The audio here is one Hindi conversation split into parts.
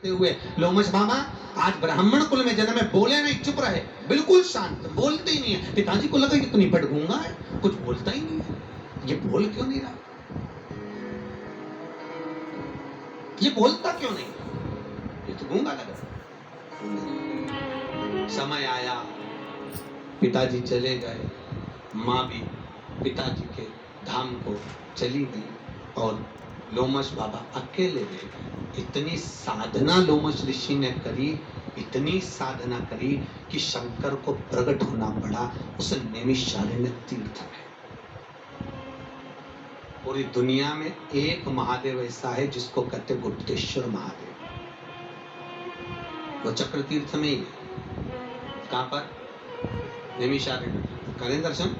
हुए लोमश बाबा आज ब्राह्मण कुल में जन्म है, बोले नहीं, चुप रहे, बिल्कुल शांत, बोलते ही नहीं है। पिताजी को लगा ये तो निपट गूंगा है, कुछ बोलता ही नहीं है, ये बोल क्यों नहीं रहा, ये बोलता क्यों नहीं, ये तो गूंगा लगा। समय आया, पिताजी चले गए, माँ भी पिताजी के धाम को चली गई और लोमश बाबा अकेले रह गए। इतनी साधना लोमश ऋषि ने करी, इतनी साधना करी कि शंकर को प्रकट होना पड़ा उस नैमिषारण्य तीर्थ में। पूरी दुनिया में एक महादेव ऐसा है जिसको कहते गुप्तेश्वर महादेव, वो चक्र तीर्थ में ही है। कहां पर? नैमिषारण्य। करें दर्शन?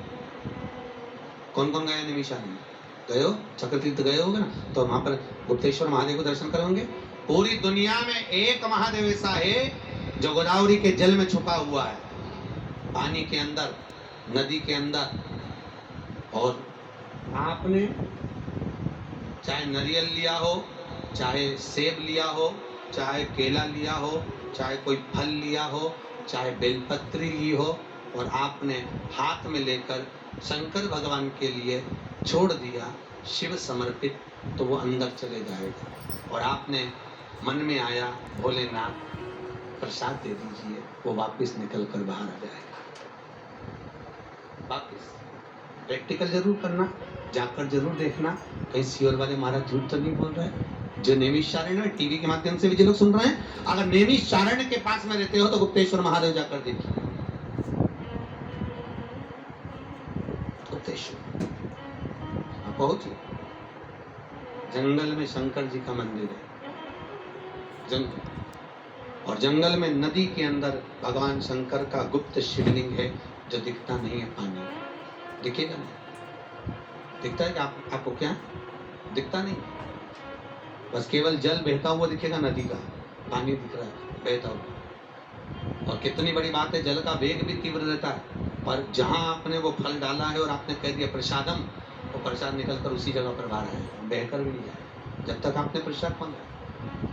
कौन कौन गए नैमिषारण्य? गए हो? चक्र तीर्थ गए होगे ना, तो वहां पर गुप्तेश्वर महादेव को दर्शन करोगे। पूरी दुनिया में एक महादेव ऐसा है जो गोदावरी के जल में छुपा हुआ है, पानी के अंदर, नदी के अंदर। और आपने चाहे नारियल लिया हो, चाहे सेब लिया हो, चाहे केला लिया हो, चाहे कोई फल लिया हो, चाहे बेलपत्री ली हो, और आपने हाथ में लेकर शंकर भगवान के लिए छोड़ दिया, शिव समर्पित, तो वो अंदर चले जाएगा। और आपने मन में आया भोलेनाथ प्रसाद दे दीजिए, वो वापस निकल कर बाहर आ जाएगा। वापस प्रैक्टिकल जरूर करना, जाकर जरूर देखना, कहीं सियोर वाले महाराज झूठ तो नहीं बोल रहे। जो नैमिषारण्य टीवी के माध्यम से भी जो लोग सुन रहे हैं, अगर नैमिषारण्य के पास में रहते हो तो गुप्तेश्वर महादेव जाकर देखिए। गुप्तेश्वर आप पहुंचिए, जंगल में शंकर जी का मंदिर है, जंगल, और जंगल में नदी के अंदर भगवान शंकर का गुप्त शिवलिंग है जो दिखता नहीं है, पानी दिखेगा नहीं, दिखता है कि आपको क्या दिखता नहीं, बस केवल जल बहता हुआ दिखेगा, नदी का पानी दिख रहा है बहता हुआ। और कितनी बड़ी बात है, जल का वेग भी तीव्र रहता है, पर जहां आपने वो फल डाला है और आपने कह दिया प्रसादम, वो प्रसाद निकल कर उसी जगह पर बाहर है, बहकर भी नहीं जाए जब तक आपने प्रसाद मांगा।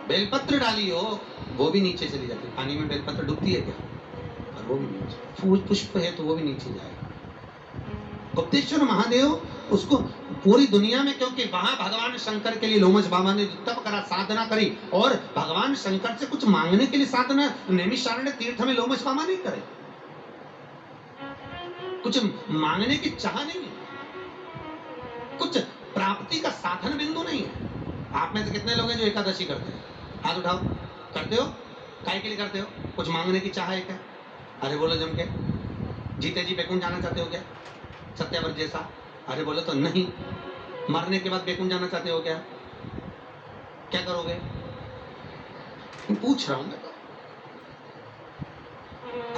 बेलपत्र डाली हो वो भी नीचे चली जाती है, पानी में बेलपत्र डूबती है क्या? और वो भी नीचे, पुष्प है तो वो भी नीचे जाएगा। गुप्तेश्वर महादेव उसको पूरी दुनिया में, क्योंकि वहां भगवान शंकर के लिए लोमश बाबा ने तप करा, साधना करी, और भगवान शंकर से कुछ मांगने के लिए साधना नैमिषारण्य तीर्थ में लोमश बाबा नहीं करे, कुछ मांगने की चाह नहीं है, कुछ प्राप्ति का साधन बिंदु नहीं है। आप में से कितने लोग हैं जो एकादशी करते हैं? हाथ उठाओ। करते हो? काय के लिए करते हो? कुछ मांगने की चाह है क्या? अरे बोलो जम के। जीते जी बैकुंठ जाना चाहते हो क्या? सत्याव्रत जैसा? अरे बोलो तो नहीं। मरने के बाद बैकुंठ जाना चाहते हो क्या? क्या करोगे? पूछ रहा हूं मैं तो।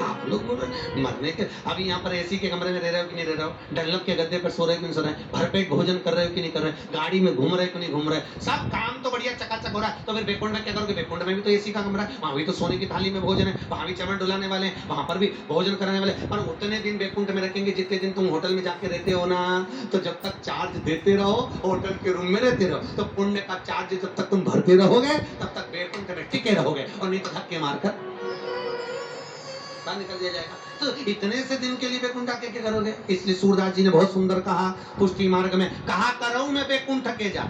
आप लोग बोल रहे मरने के, अभी यहाँ पर एसी के कमरे में रह रहे हो कि नहीं रह रहे हो, डनलप के गद्दे पर सो रहे हो कि नहीं सो रहे, भरपेट भोजन कर रहे हो कि नहीं कर रहे, गाड़ी में घूम रहे हो कि नहीं घूम रहे, सब काम तो बढ़िया चकाचक हो रहा है, तो फिर बैकुंठ में क्या करोगे? बैकुंठ में भी तो एसी का कमरा है, वहां भी तो सोने की थाली में भोजन है, वहां भी चमन डुलाने वाले हैं, वहां पर भी भोजन कराने वाले, पर उतने दिन बैकुंठ में रखेंगे जितने दिन तुम होटल में जाके रहते हो ना। तो जब तक चार्ज देते रहो, होटल के रूम में रहते रहो, तो पुण्य का चार्ज जब तक तुम भरते रहोगे तब तक बैकुंठ में टिके रहोगे, और नहीं तो धक्के मारकर निकल दिया जाएगा। तो इतने से दिन के लिए बैकुंठ आके क्या करोगे? इसलिए सूरदास जी ने बहुत सुंदर कहा पुष्टि मार्ग में, कहा करो मैं बैकुंठ के जा।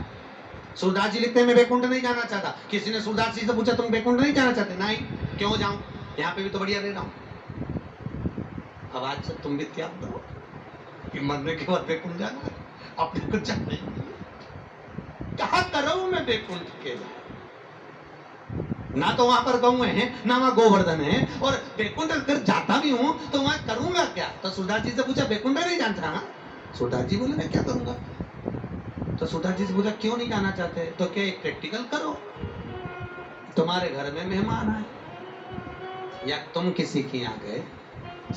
सूरदास जी लिखते हैं मैं बैकुंठ नहीं जाना चाहता। किसी ने सूरदास जी से पूछा तुम बैकुंठ नहीं जाना चाहते? नहीं। क्यों जाऊं, यहाँ पे भी तो बढ़िया रह रहा हूं। अब आज से तुम भी त्याग दो कि मरने के बाद बैकुंठ जाना, अपने को चाहते कहा करो मैं बैकुंठ के जा। ना तो वहां पर गऊ है, ना वहां गोवर्धन है, और बैकुंठ अगर जाता भी हूं तो वहां करूंगा क्या? तो सूरदास जी से पूछा बैकुंठ नहीं जानता? हाँ। सूरदास जी बोले मैं क्या करूंगा? तो सूरदास जी से पूछा क्यों नहीं जाना चाहते? तो क्या एक प्रैक्टिकल करो, तुम्हारे घर में मेहमान आए, या तुम किसी के यहाँ गए,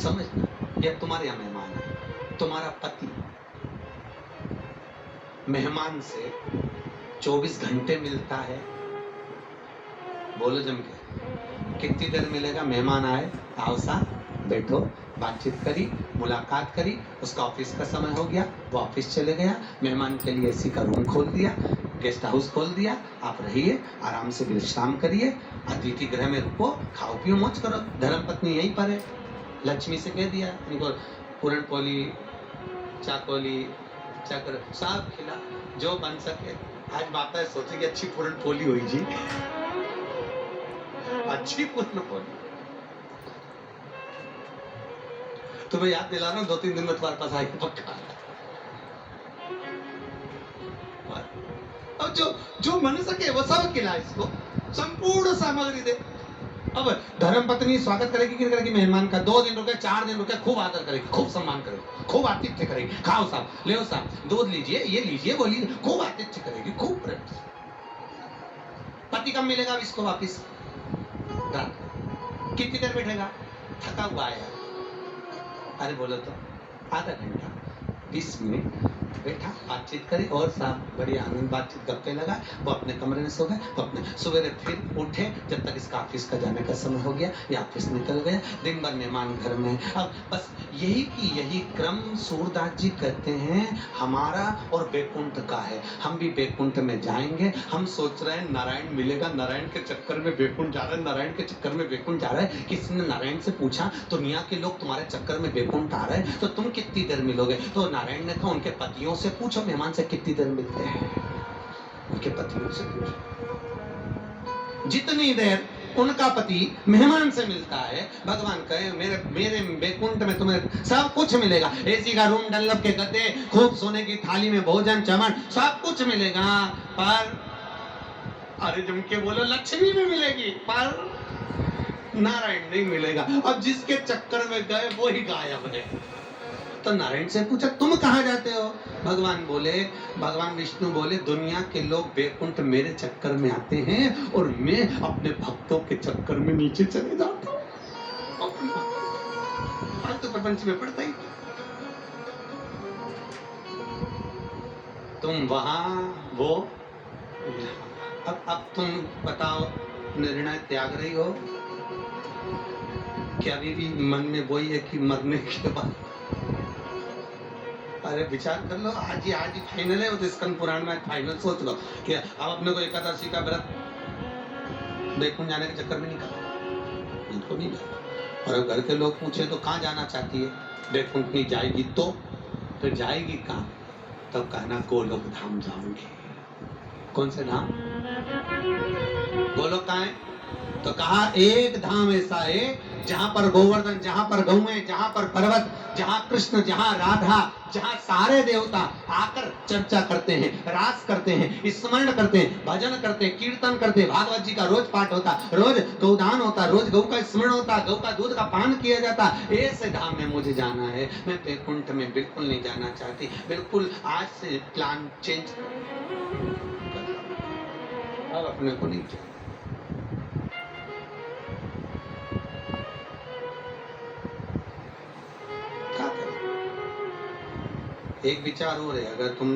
समझना, या तुम्हारे यहाँ मेहमान आए, तुम्हारा पति मेहमान से 24 घंटे मिलता है, बोलो जम के कितनी देर मिलेगा? मेहमान आए, आओ सा बैठो, बातचीत करी, मुलाकात करी, उसका ऑफिस का समय हो गया, वो ऑफिस चले गया, मेहमान के लिए एसी का रूम खोल दिया, गेस्ट हाउस खोल दिया, आप रहिए, आराम से विश्राम करिए, अतिथि गृह में रुको, खाओ पियो मौज करो। धर्मपत्नी यहीं पर है, लक्ष्मी से कह दिया इनको पूरण पोली, चाकोली, चक्र सब खिला जो बन सके। आज माता सोचे कि अच्छी पूरण पोली हुई जी, अच्छी पूर्ण पोली। तुम्हें याद दिला रहा हूं, 2-3 दिन में तुम्हारे पास आएगी पक्का। अब जो मन सके वो सब खिला इसको, संपूर्ण सामग्री दे। अब धर्म पत्नी स्वागत करेगी कि करेगी मेहमान का? 2 दिन रुके, 4 दिन रुके, खूब आदर करेगी, खूब सम्मान करेगी, खूब आतिथ्य करेगी। खाओ साहब, ले साहब, दूध लीजिए, ये लीजिए, वो लीजिए, खूब आतिथ्य करेगी, खूब प्रेम। पति कब मिलेगा इसको वापिस? रात। कितनी देर बैठेगा? थका हुआ है। अरे बोलो तो आधा घंटा 20 मिनट बैठा, बातचीत करी और साहब बढ़िया आनंद बातचीत गप्पे लगा। वो अपने कमरे में सो गए, वो अपने सवेरे फिर उठे, जब तक इसका ऑफिस का जाने का समय हो गया, ये ऑफिस निकल गया, दिन भर मेहमान घर में। अब बस यही क्रम सूरदास जी कहते हैं हमारा और बैकुंठ का है। हम भी बैकुंठ में जाएंगे। हम सोच रहे हैं नारायण मिलेगा, नारायण के चक्कर में बैकुंठ जा रहे हैं, नारायण के चक्कर में बैकुंठ जा रहा है। किसी ने नारायण से पूछा दुनिया के लोग तुम्हारे चक्कर में बैकुंठ आ रहे हैं तो तुम कितनी देर मिलोगे? तो नारायण ने कहा उनके पतियों से पूछो मेहमान से कितनी देर मिलते हैं, उनके पतियों से पूछो। जितनी देर उनका पति मेहमान से मिलता है, भगवान कहे मेरे बैकुंठ में तुम्हें सब कुछ मिलेगा। एसी का रूम, डल्लब के गद्दे, खूब सोने की थाली में भोजन चमन, सब कुछ मिलेगा। पर अरे जम के बोलो लक्ष्मी में मिलेगी, पर नारायण नहीं मिलेगा। अब जिसके चक्कर में गए वो ही गायब है। तो नारायण से पूछा तुम कहाँ जाते हो? भगवान विष्णु बोले दुनिया के लोग बैकुंठ मेरे चक्कर में आते हैं और मैं अपने भक्तों के चक्कर में नीचे चले जाता हूँ। आज तो प्रपंच में पड़ता ही। तुम वहां, वो अब तुम बताओ, निर्णय त्याग रही हो क्या? अभी भी मन में वही है कि मरने के बाद? अरे विचार कर लो, आज ही फाइनल है। वो तो स्कंद पुराण में फाइनल सोच लो कि अब अपने को एकादशी का व्रत बैकुंठ जाने के चक्कर में नहीं करना, इनको नहीं जाना। और अब घर के लोग पूछे तो कहाँ जाना चाहती है? बैकुंठ नहीं जाएगी तो फिर जाएगी कहाँ? तब कहना गोलोक धाम जाऊंगी। कौन से धाम? गोलोक कहाँ है? तो कहा एक धाम ऐसा है जहां पर गोवर्धन, जहां पर गौएं, जहां पर पर्वत, जहां कृष्ण, जहां राधा, जहां सारे देवता आकर चर्चा करते हैं, रास करते हैं, स्मरण करते हैं, भजन करते हैं, कीर्तन करते हैं। भागवत जी का रोज पाठ होता, रोज गौदान होता, रोज गौ का स्मरण होता, गौ का दूध का पान किया जाता। ऐसे धाम में मुझे जाना है। मैं बैकुंठ में बिल्कुल नहीं जाना चाहती। बिल्कुल आज से प्लान चेंज, अब अपने को नहीं चाहिए। एक विचार हो रहे, अगर तुम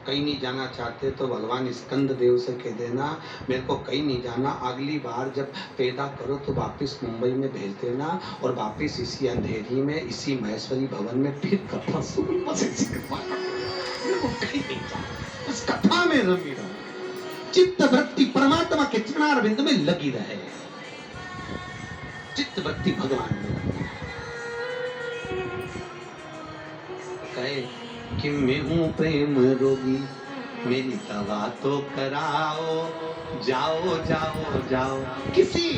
कहीं नहीं जाना चाहते तो भगवान स्कंद देव से कह देना मेरे को कहीं नहीं जाना, अगली बार जब पैदा करो तो वापस मुंबई में भेज देना और वापस इसी अंधेरी में, इसी महेश्वरी भवन में फिर कथा सुन। कहीं नहीं जाना, उस कथा में रमी रहो, चित्त वृत्ति परमात्मा के चरणारविंद में लगी रहे, चित्त वृत्ति भगवान में कहे कि मैं हूँ प्रेम रोगी, मेरी दवा तो कराओ, जाओ जाओ जाओ किसी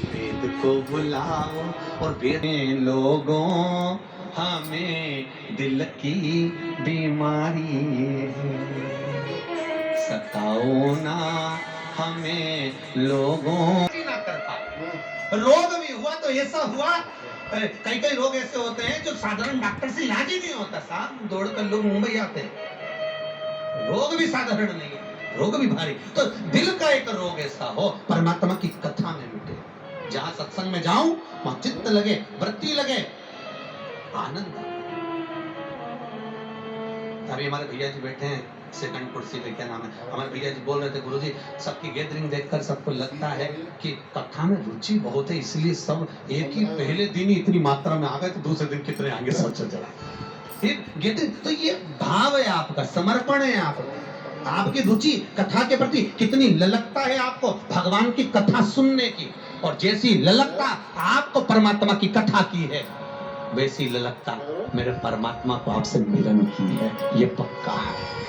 वेद को बुलाओ। और वेद लोगों हमें दिल की बीमारी सताओ ना, हमें लोगों ना कर पाए। रोग भी हुआ तो ऐसा हुआ, कई रोग ऐसे होते हैं जो साधारण डॉक्टर से इलाज ही नहीं होता। साहब दौड़कर लोग मुंबई आते हैं, रोग भी साधारण नहीं है, रोग भी भारी। तो दिल का एक रोग ऐसा हो परमात्मा की कथा में मिटे। जहां सत्संग में जाऊं वहां चित्त लगे, वृत्ति लगे, आनंद। अभी हमारे भैया जी बैठे हैं सेकंड कुर्सी पे, क्या नाम है, हमारे भैया जी बोल रहे थे गुरुजी सबकी गैदरिंग देखकर सबको लगता है कि कथा में रुचि बहुत है, इसलिए सब एक ही पहले दिन ही इतनी मात्रा में आ गए तो दूसरे दिन कितने आगे सोचो जरा। फिर गैदरिंग तो ये भाव है आपका, समर्पण है आपका। आपकी रुचि कथा के प्रति कितनी ललकता है आपको भगवान की कथा सुनने की, और जैसी ललकता आपको परमात्मा की कथा की है, वैसी ललकता मेरे परमात्मा को आपसे मिलन की है, ये पक्का है।